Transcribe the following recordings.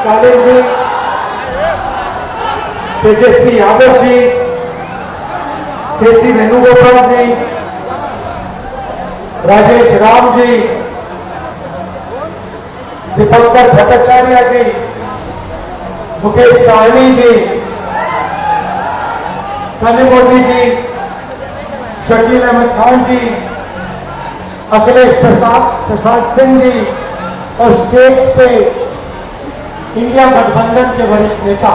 कालिन जी, तेजस्वी यादव जी, केसी वेणुगोपाल जी, राजेश राम जी, दीपंकर भट्टाचार्य जी, मुकेश साहनी जी, कनी मोदी जी, शकील अहमद खान जी, अखिलेश प्रसाद सिंह जी और स्टेज पे इंडिया गठबंधन के वरिष्ठ नेता,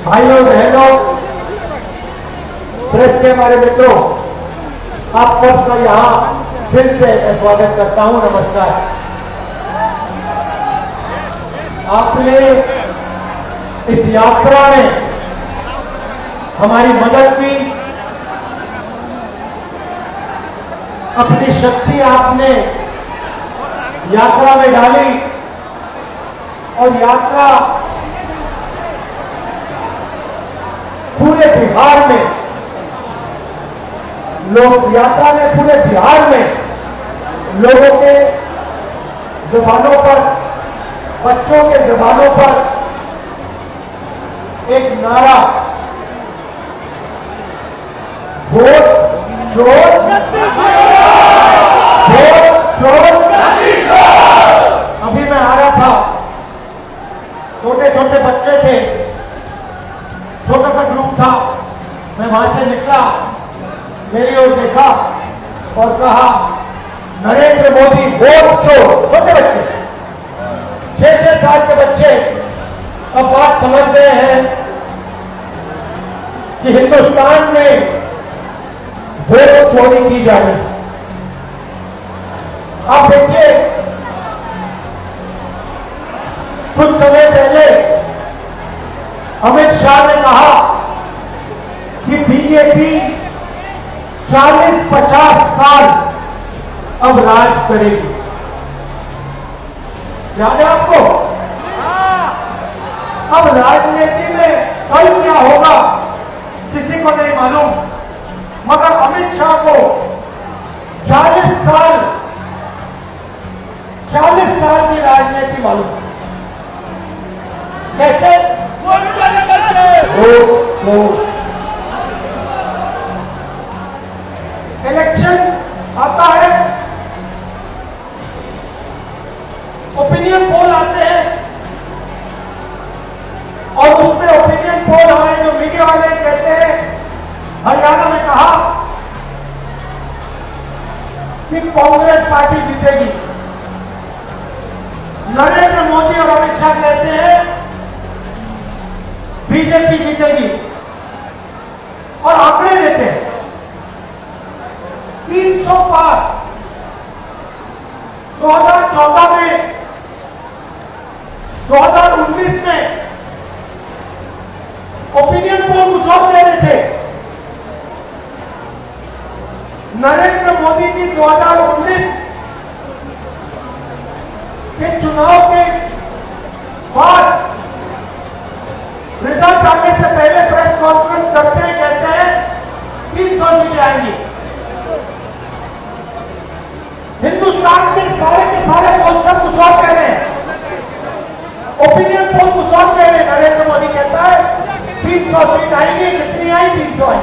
भाइयों बहनों, प्रेस के हमारे मित्रों, आप सबका यहां फिर से मैं स्वागत करता हूं। नमस्कार। आपने इस यात्रा में हमारी मदद की, अपनी शक्ति आपने यात्रा में डाली और यात्रा पूरे बिहार में यात्रा ने पूरे बिहार में लोगों के जुबानों पर, बच्चों के जुबानों पर एक नारा, वोट चोर, वोट चोर। अभी मैं आ रहा था, छोटे छोटे बच्चे थे, छोटा सा ग्रुप था, मैं वहां से निकला, मेरी ओर देखा और कहा, नरेंद्र मोदी वोट चोर। छोटे बच्चे, 6-6 साल के बच्चे अब बात समझ गए हैं कि हिंदुस्तान में वोट चोरी की जा रही है। आप देखिए, कुछ समय पहले अमित शाह ने कहा कि बीजेपी 40-50 साल अब राज करेगी। याद है आपको? अब राजनीति में कल क्या होगा किसी को नहीं मालूम, मगर अमित शाह को 40 साल की राजनीति मालूम। कैसे? इलेक्शन आता है, ओपिनियन पोल आते हैं और उसमें ओपिनियन पोल हमारे जो मीडिया वाले कहते हैं, हरियाणा में कहा कि कांग्रेस पार्टी जीतेगी। नरेंद्र मोदी और अमित शाह कहते हैं बीजेपी जीतेगी और आंकड़े देते हैं 300 पार। 2014 में, 2019 में ओपिनियन पोल कुछ और दे रहे थे। नरेंद्र मोदी जी 2019 के चुनाव के बाद रिजल्ट आने से पहले प्रेस कॉन्फ्रेंस करते हैं, कहते हैं 300 सीटें आएंगी। हिंदुस्तान के सारे पोस्टर कुछ और कह रहे हैं, ओपिनियन पोल कुछ और कह रहे हैं। नरेंद्र मोदी कहता है 300 सीट आएंगी, कितनी आई? 300 आई।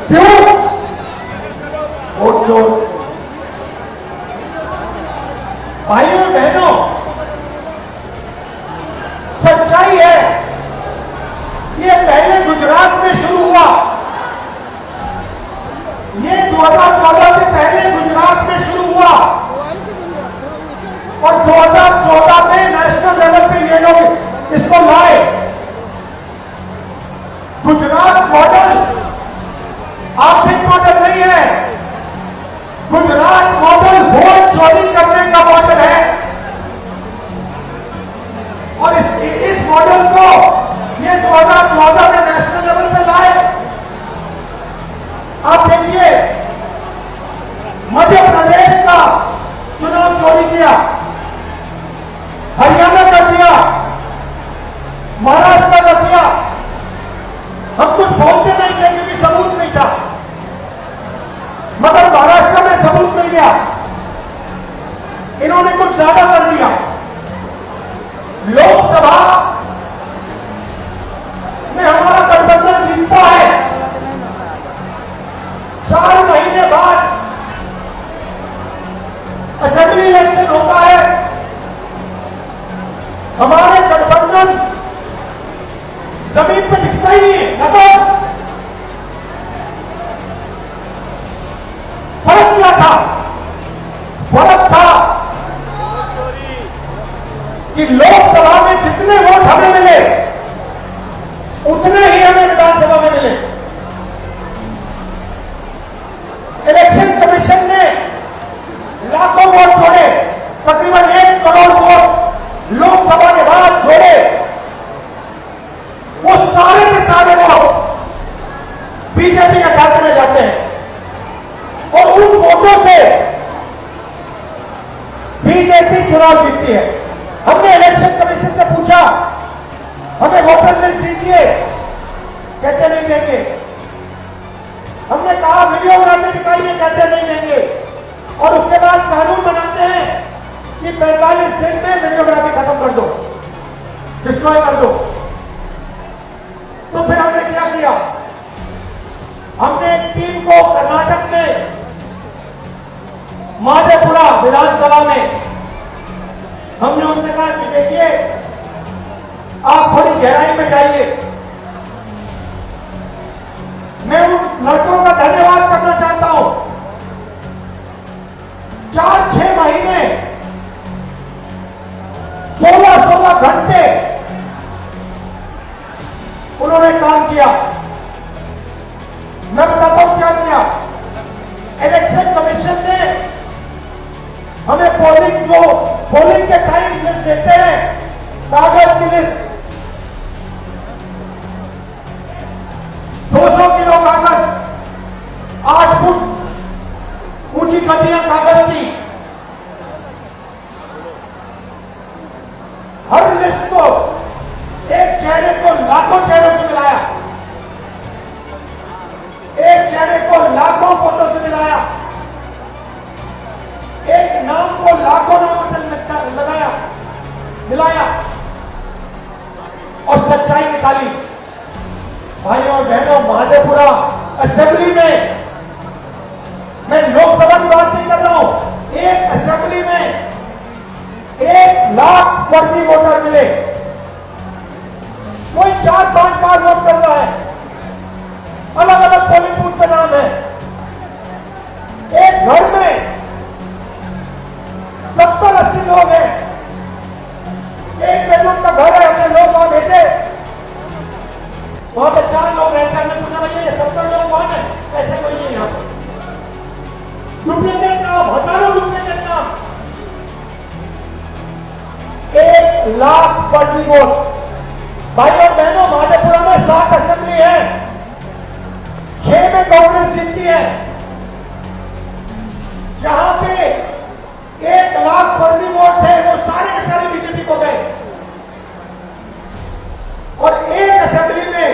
क्यों? वोट चोर। भाइयों बहनों, सच्चाई है, ये पहले गुजरात में शुरू हुआ। ये 2014 से पहले गुजरात में शुरू हुआ और 2014 में नेशनल लेवल पे ये लोग इसको लाए। गुजरात मॉडल आर्थिक मॉडल नहीं है, गुजरात मॉडल वोट चोरी करने का मॉडल है। और इस मॉडल को ये 2014 में नेशनल लेवल पे लाए। आप देखिए, मध्य प्रदेश का चुनाव चोरी किया, हरियाणा कर दिया, महाराष्ट्र कर दिया। हम कुछ बोलते नहीं थे क्योंकि सबूत नहीं था, मगर महाराष्ट्र में सबूत मिल गया। कि लोकसभा में जितने वोट हमें मिले उतने ही हमें विधानसभा में मिले। इलेक्शन कमीशन ने लाखों वोट छोड़े, तकरीबन 1 करोड़ वोट लोकसभा के बाद छोड़े। वो सारे के सारे वोट बीजेपी के खाते में जाते हैं और उन वोटों से बीजेपी चुनाव जीतती है। हमने इलेक्शन कमीशन से पूछा, हमें वोटर लिस्ट दीजिए, कहते नहीं देंगे। हमने कहा वीडियोग्राफी दिखाइए, कहते नहीं देंगे। और उसके बाद कानून बनाते हैं कि 45 दिन में वीडियोग्राफी खत्म कर दो, डिस्ट्रॉय कर दो। तो फिर हमने क्या किया? हमने एक टीम को कर्नाटक में माधेपुरा विधानसभा में हमने उनसे कहा कि देखिए, आप थोड़ी गहराई में जाइए। मैं उन लड़कों का धन्यवाद करना चाहता हूं। 4-6 महीने 16-16 घंटे उन्होंने काम किया। मैं बताता हूं क्या किया। इलेक्शन कमीशन ने हमें पोलिंग के टाइम लिस्ट देते हैं, कागज की लिस्ट, 200 किलो कागज, 8 फुट ऊंची गड्डियां कागज की। हर लिस्ट को, एक चेहरे को लाखों चेहरों से मिलाया, एक चेहरे को लाखों फोटो से मिलाया, एक नाम को लाखों नामों से मिलाया और सच्चाई निकाली। भाइयों और बहनों, माधेपुरा असेंबली में, मैं लोकसभा की बात नहीं कर रहा हूं, एक असेंबली में 1 लाख फर्जी वोटर मिले। कोई 4-5 बार वोट कर रहा है, अलग अलग पोलिंग बूथ पे नाम है। एक घर में 70-80 लोग हैं, एक बेडरूम का घर है, हमने लोग वहां भेजे, वहां पे 4 लोग रहते हैं। हमने पूछा भैया ये 70 लोग कौन है? ऐसे कोई नहीं यहाँ पर। डुप्लीकेट नाम, हजारों डुप्लीकेट नाम, 1 लाख फर्जी वोट। भाई और बहनों, माधेपुरा में 7 असेंबली है, 6 में कांग्रेस जीतती है। जहां पे 1 लाख फर्जी वोट थे, वो सारे के सारे बीजेपी को गए। और एक असेंबली में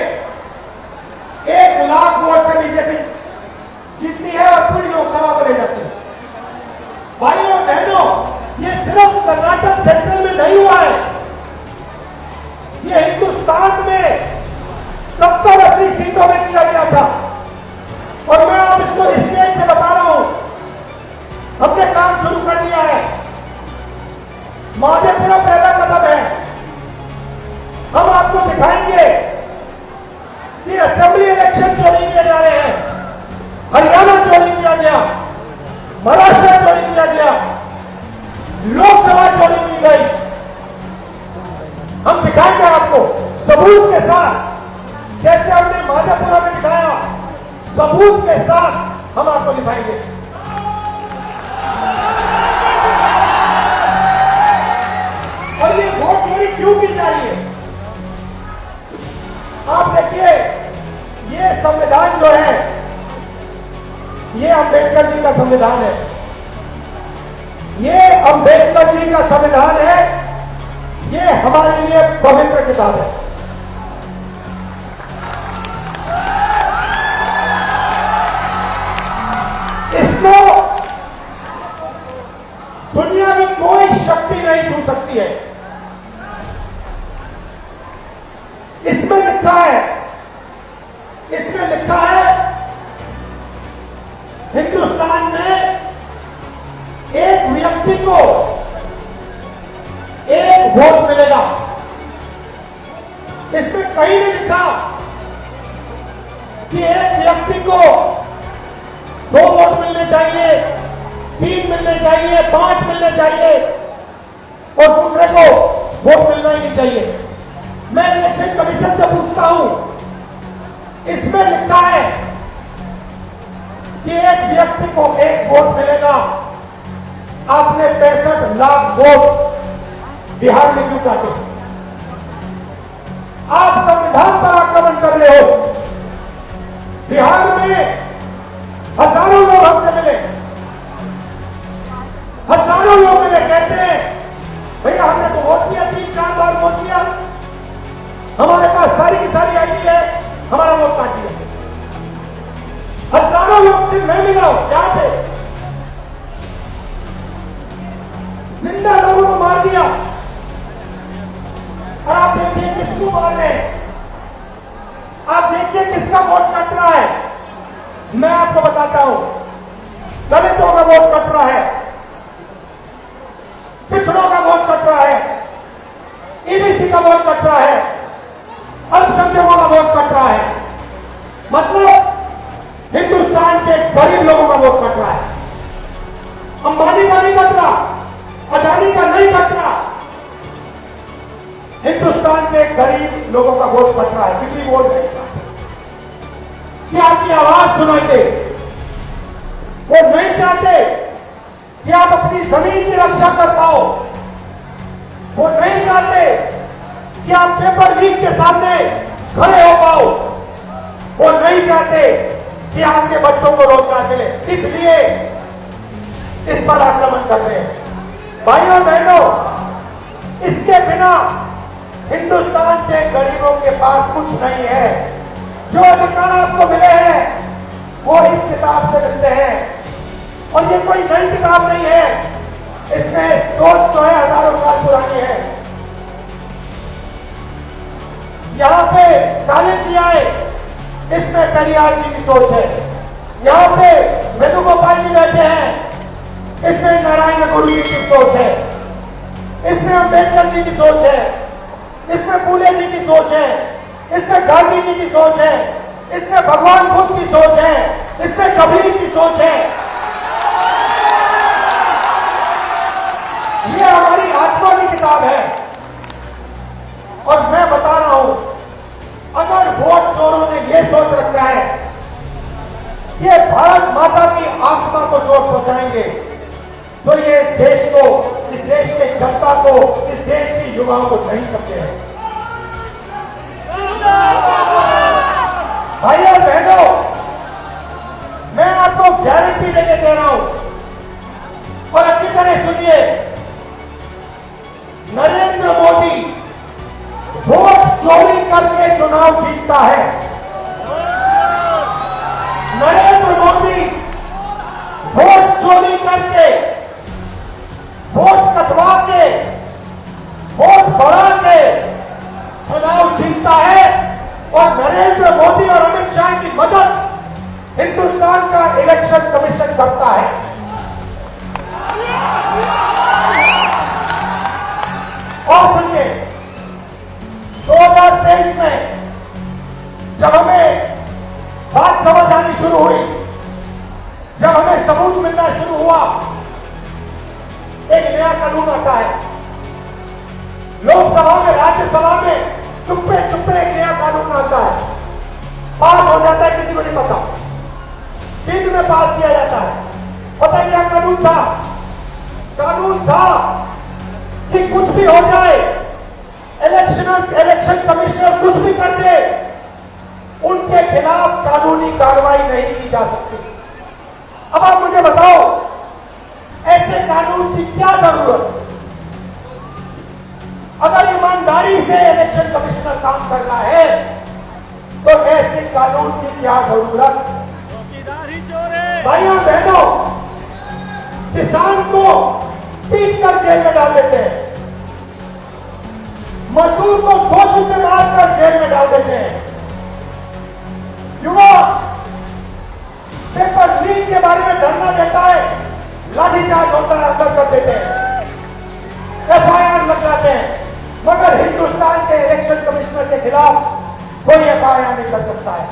1 लाख वोट से बीजेपी जीतती है और पूरी लोकसभा को ले जाती है। भाइयों और बहनों, ये सिर्फ कर्नाटक सेंट्रल में नहीं हुआ है, ये हिंदुस्तान में 70-80 सीटों में किया गया था। और मैं आप इसको स्टेज से बता रहा हूं, हमने काम शुरू कर दिया है। माधेपुरा पहला कदम है। हम आपको दिखाएंगे कि असेंबली इलेक्शन चोरी किए जा रहे हैं, हरियाणा चोरी किया गया, महाराष्ट्र चोरी किया गया, लोकसभा चोरी की गई। हम दिखाएंगे आपको सबूत के साथ, जैसे हमने माधेपुरा में दिखाया, सबूत के साथ हम आपको दिखाएंगे। और ये वोट चोरी क्यों की जा रही है? आप देखिए, ये संविधान जो है, ये अंबेडकर जी का संविधान है। ये अंबेडकर जी का संविधान है, ये हमारे लिए पवित्र किताब है। इसको दुनिया की कोई शक्ति नहीं छू सकती है। इसमें लिखा है हिंदुस्तान में एक व्यक्ति को 1 वोट मिलेगा। इसमें कहीं नहीं लिखा कि एक व्यक्ति को 2 वोट मिलने चाहिए, 3 मिलने चाहिए, 5 मिलने चाहिए और दूसरे को नहीं चाहिए। मैं इलेक्शन कमीशन से पूछता हूं, इसमें लिखा है कि एक व्यक्ति को एक वोट मिलेगा, आपने 65 लाख वोट बिहार में क्यों काटे? आप संविधान पर आक्रमण कर रहे हो। बिहार में हजारों लोग हमसे मिले, हजारों लोग मिले, कहते हैं भैया हमने तो वोट किया, 3-4 बार वोट किया, हमारे पास सारी की सारी आईडी है, हमारा वोट काट दिया। हजारों लोग से मैं मिला हूं, क्या थे? जिंदा लोगों को मार दिया। और आप देखिए किसको मार रहे हैं, आप देखिए किसका वोट कट रहा है। मैं आपको बताता हूं, दलितों का वोट कट रहा है, पिछड़ों का वोट कट रहा है, ईबीसी का वोट कट रहा है, अल्पसंख्यकों का वोट कट रहा है। मतलब हिंदुस्तान के गरीब लोगों का वोट कट रहा है। अंबानी का नहीं कट रहा, अदानी का नहीं कट रहा, हिंदुस्तान के गरीब लोगों का वोट कट रहा है। कितनी वोट नहीं चाहते कि आपकी आवाज सुनाई दे, वो नहीं चाहते कि आप अपनी जमीन की रक्षा कर पाओ, वो नहीं चाहते कि आप पेपर लीक के सामने खड़े हो पाओ, वो नहीं चाहते कि आपके बच्चों को रोजगार मिले, इसलिए इस पर आक्रमण कर रहे हैं। भाइयों बहनों, इसके बिना हिंदुस्तान के गरीबों के पास कुछ नहीं है। जो अधिकार आपको मिले हैं वो इस किताब से मिलते हैं, और ये कोई नई किताब नहीं है, इसमें सोच जो है हजारों साल पुरानी है। यहां पे स्टालिन जी आए, इसमें पेरियार जी की सोच है। यहां पे वेणुगोपाल जी बैठे हैं, इसमें नारायण गुरु जी की सोच है, इसमें अम्बेडकर जी की सोच है, इसमें फूले जी की सोच है, इसमें गांधी जी की सोच है, इसमें भगवान बुद्ध की सोच है, इसमें कबीर की सोच है। ये हमारी आत्मा की किताब है। और मैं बता रहा हूं, अगर वोट चोरों ने यह सोच रखा है कि ये भारत माता की आत्मा को चोट पहुंचाएंगे, तो ये इस देश को, इस देश की जनता को, इस देश की युवाओं को नहीं सकते हैं। भाइयों बहनों, मैं आपको गारंटी देके दे रहा हूं, और अच्छी तरह सुनिए, नरेंद्र मोदी वोट चोरी करके चुनाव जीतता है। नरेंद्र मोदी वोट चोरी करके, वोट कटवा के, वोट बढ़ा के चुनाव जीतता है। और नरेंद्र मोदी और अमित शाह की मदद हिंदुस्तान का इलेक्शन कमीशन करता है। और सुनिए, 2023 में जब हमें बात समझ आनी शुरू हुई, जब हमें सबूत मिलना शुरू हुआ, एक नया कानून आता है। लोकसभा में, राज्यसभा में चुप्पे चुप्पे एक नया कानून आता है, पास हो जाता है, किसी को नहीं पता, दिन में पास किया जाता है। पता क्या कानून था? कानून था कि कुछ भी हो जाए, इलेक्शन कमिश्नर कुछ भी कर दे, उनके खिलाफ कानूनी कार्रवाई नहीं की जा सकती। अब आप मुझे बताओ, ऐसे कानून की क्या जरूरत? अगर ईमानदारी से इलेक्शन कमिश्नर काम करना है, तो ऐसे कानून की क्या जरूरत? भाइयों बहनों, किसान को पीट कर जेल में डाल देते हैं, मजदूर को 2 जूते मारकर जेल में डाल देते हैं, युवा पेपर लीक के बारे में धरना देता है, लाठीचार्ज होता है, अंदर कर देते हैं, एफआईआर लगाते हैं। मगर हिंदुस्तान के इलेक्शन कमिश्नर के खिलाफ कोई एफआईआर नहीं कर सकता है,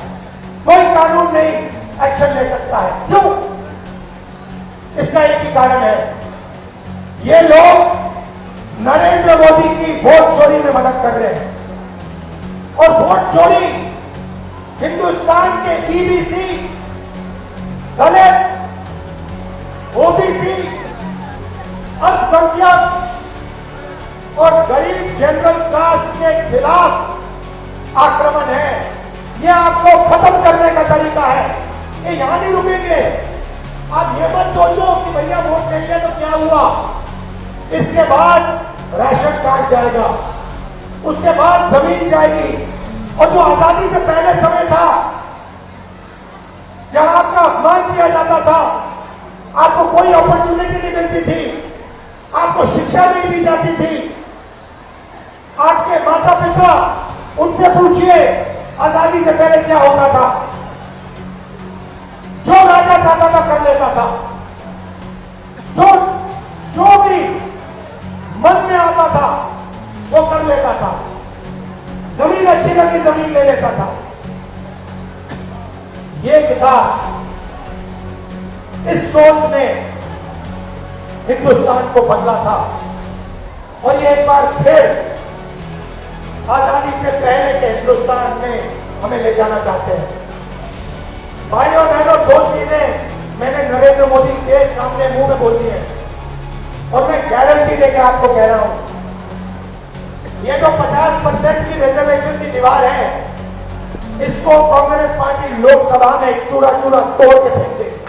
कोई कानून नहीं एक्शन ले सकता है। क्यों? इसका एक ही कारण है, ये लोग नरेंद्र मोदी की वोट चोरी में मदद कर रहे हैं। और वोट चोरी हिंदुस्तान के ईबीसी, दलित, ओबीसी, अल्पसंख्यक और गरीब जनरल कास्ट के खिलाफ आक्रमण है। यह आपको खत्म करने का तरीका है। ये यहां नहीं रुकेंगे। आप ये मत सोचो कि भैया वोट नहीं है तो क्या हुआ। इसके बाद राशन कार्ड जाएगा, उसके बाद जमीन जाएगी। और जो आजादी से पहले समय था जब आपका अपमान किया जाता था, आपको कोई अपॉर्चुनिटी नहीं मिलती थी, आपको शिक्षा नहीं दी जाती थी, आपके माता पिता, उनसे पूछिए आजादी से पहले क्या होता था। जो राजा चाहता था कर लेता था, जो भी मन में आता था वो कर लेता था। जमीन अच्छी लगी जमीन ले लेता था। ये किताब, इस सोच ने हिंदुस्तान को बदला था। और ये एक बार फिर आजादी से पहले के हिंदुस्तान में हमें ले जाना चाहते हैं। भाई और बहनों, दो चीजें मैंने नरेंद्र मोदी के सामने मुंह में बोली है और मैं गारंटी देकर आपको कह रहा हूं, ये जो 50% की रिजर्वेशन की दीवार है, इसको कांग्रेस पार्टी लोकसभा में चूरा चूरा तोड़ के फेंक देगी।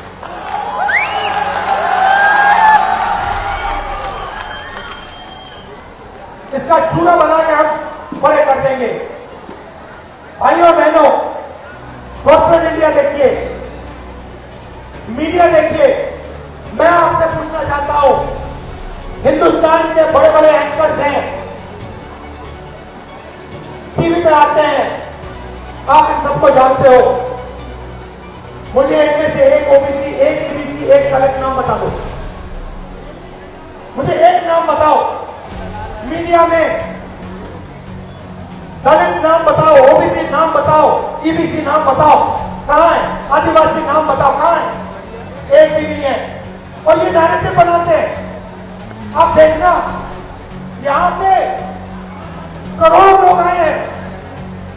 इसका चूरा बना के हम बड़े कर देंगे। भाइयों बहनों, कॉर्पोरेट इंडिया देखिए, मीडिया देखिए। मैं आपसे पूछना चाहता हूं, हिंदुस्तान के बड़े बड़े एंकर्स हैं, टीवी पे आते हैं, आप इन सबको जानते हो। मुझे इनमें से एक ओबीसी, एक ईबीसी, एक दलित नाम बता दो। मुझे एक नाम बताओ मीडिया में। दलित नाम बताओ, ओबीसी नाम बताओ, ईबीसी नाम बताओ, कहां है? आदिवासी नाम बताओ, कहां है? एक भी नहीं है। और ये नैरेटिव बनाते हैं। आप देखना, यहां पे करोड़ों लोग आए हैं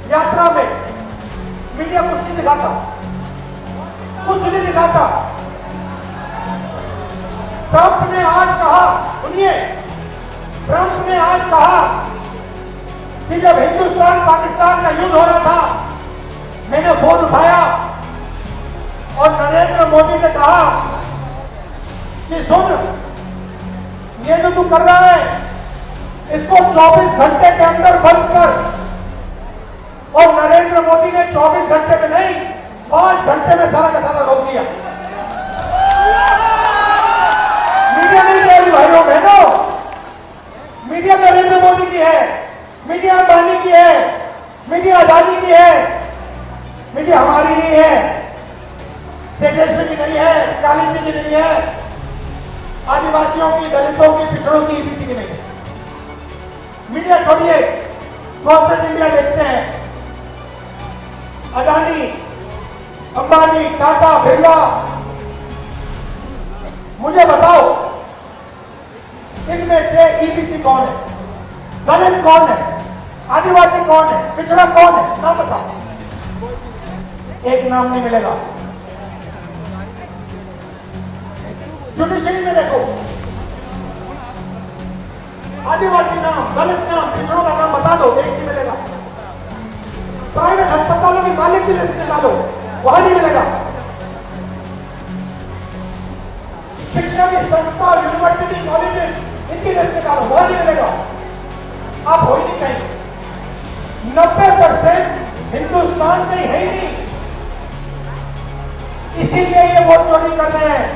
यात्रा में, मीडिया कुछ नहीं दिखाता, कुछ नहीं दिखाता। ट्रंप ने आज कहा, सुनिए, ट्रंप ने आज कहा कि जब हिंदुस्तान पाकिस्तान का युद्ध हो रहा था, मैंने फोन उठाया और नरेंद्र मोदी ने कहा कि सुन, ये जो तू कर रहा है इसको 24 घंटे के अंदर बंद कर। और नरेंद्र मोदी ने 24 घंटे में नहीं, 5 घंटे में सारा का सारा रोक दिया। मीडिया नहीं कह रही भाइयों बहनों, मीडिया नरेंद्र मोदी की है, मीडिया अंबानी की है, मीडिया अदानी की है, मीडिया हमारी नहीं है, तेजस्वी की नहीं है, स्टालिन जी की नहीं है, आदिवासियों की, दलितों की, पिछड़ों की, ईबीसी की नहीं है। मीडिया छोड़िए, कॉर्पोरेट इंडिया देखते हैं। अदानी, अंबानी, टाटा, बिरला, मुझे बताओ इनमें से ईबीसी कौन है, दलित कौन है, आदिवासी कौन है, पिछड़ा कौन है? नाम बताओ। एक नाम नहीं मिलेगा। जुडिशरी में देखो, आदिवासी नाम, दलित नाम, पिछड़ों का नाम बता दो, एक नहीं मिलेगा। प्राइवेट अस्पतालों की मालिक की लिस्ट निकालो, वहां नहीं मिलेगा। शिक्षा की संस्था, यूनिवर्सिटी, कॉलेजेस, इनकी लिस्ट निकालो, वहां नहीं मिलेगा। आप हो ही नहीं कहीं। 90% हिंदुस्तान में है ही नहीं। इसीलिए ये वोट चोरी कर रहे हैं,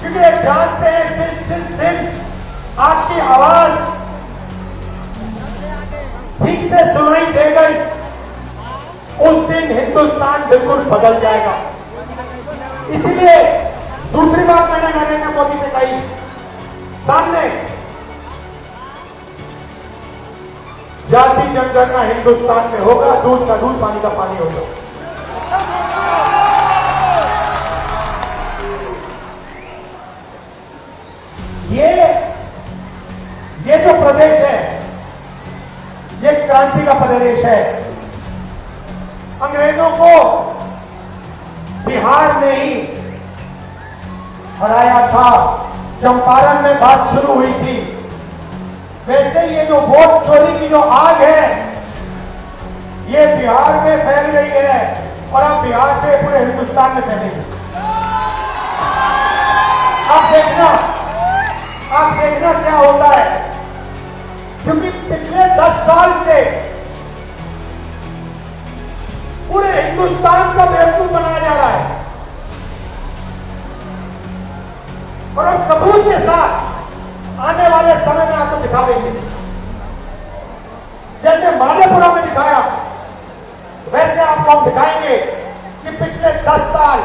क्योंकि ये जानते हैं जिस दिन आपकी आवाज ठीक से सुनाई दे गई, उस दिन हिंदुस्तान बिल्कुल बदल जाएगा। इसलिए दूसरी बात मैंने नरेंद्र मोदी से कही, सामने जाति जनगणना हिंदुस्तान में होगा, दूध का दूध, पानी का पानी होगा। ये जो प्रदेश है, ये क्रांति का प्रदेश है। अंग्रेजों को बिहार ने ही हराया था, चंपारण में बात शुरू हुई थी। वैसे ये जो वोट चोरी की जो आग है, ये बिहार में फैल गई है और अब बिहार से पूरे हिंदुस्तान में फैलेगी। आप देखना क्या होता है, क्योंकि पिछले 10 साल से पूरे हिंदुस्तान का बेवकूफ बनाया जा रहा है और हम सबूत के साथ आने वाले समय में आपको दिखा देंगे। जैसे माधेपुरा में दिखाया, वैसे आपको हम दिखाएंगे कि पिछले 10 साल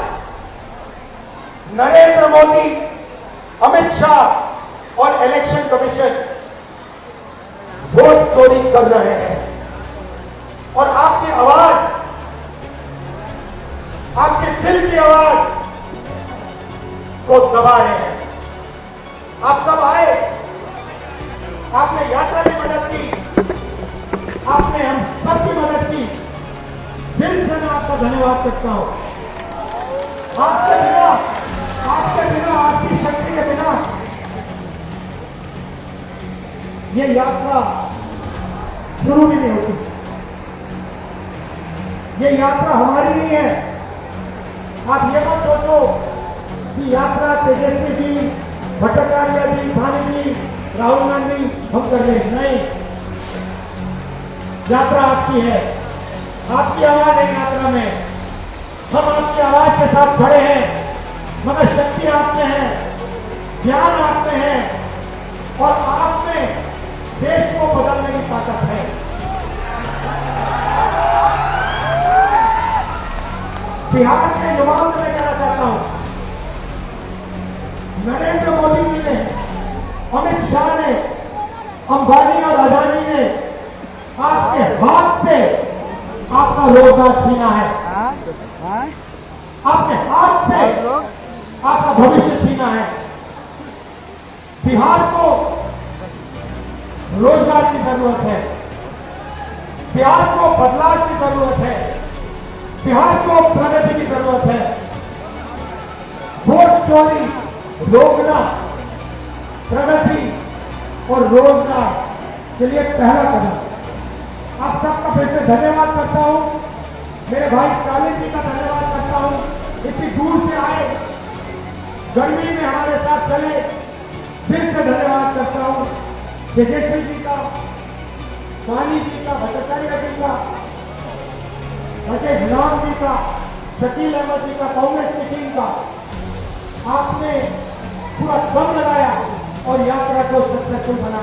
नरेंद्र मोदी, अमित शाह और इलेक्शन कमीशन वोट चोरी कर रहे हैं और आपकी आवाज, आपके दिल की आवाज को दबा रहे हैं। आप सब आए, आपने यात्रा की मदद की, आपने हम सबकी मदद की, दिल से मैं आपका धन्यवाद करता हूं। आपके बिना, आपकी शक्ति के बिना ये यात्रा शुरू भी नहीं होती। ये यात्रा हमारी नहीं है। आप ये मत सोचो कि यात्रा तेजस्वी जी, भट्टाचार्य जी, भानी जी, राहुल गांधी हम कर रहे हैं। नहीं, यात्रा आपकी है, आपकी आवाज है यात्रा में। हम आपकी आवाज के साथ खड़े हैं, मगर शक्ति आप में है, ज्ञान आप में है और आप में देश को बदलने की ताकत है। बिहार के युवाओं से मैं कहना चाहता हूं, नरेंद्र मोदी जी ने, अमित शाह ने, अंबानी और अदानी ने आपके हाथ से आपका रोजगार छीना है, आपके हाथ से आपका भविष्य छीना है। बिहार को रोजगार की जरूरत है, बिहार को बदलाव की जरूरत है, बिहार को प्रगति की जरूरत है। वोट चोरी रोकना प्रगति और रोजगार के लिए पहला कदम। आप सबका फिर से धन्यवाद करता हूं, मेरे भाई स्टालिन जी का धन्यवाद करता हूं, इतनी दूर से आए, गर्मी में हमारे साथ चले, फिर से धन्यवाद करता हूं तेजस्वी जी का, वानी जी का, भट्टाचार्य जी का, राजेश राम जी का, शकील अहमद जी का, कांग्रेस की टीम का। आपने पूरा दम लगाया और यात्रा को सक्सेसफुल बनाया।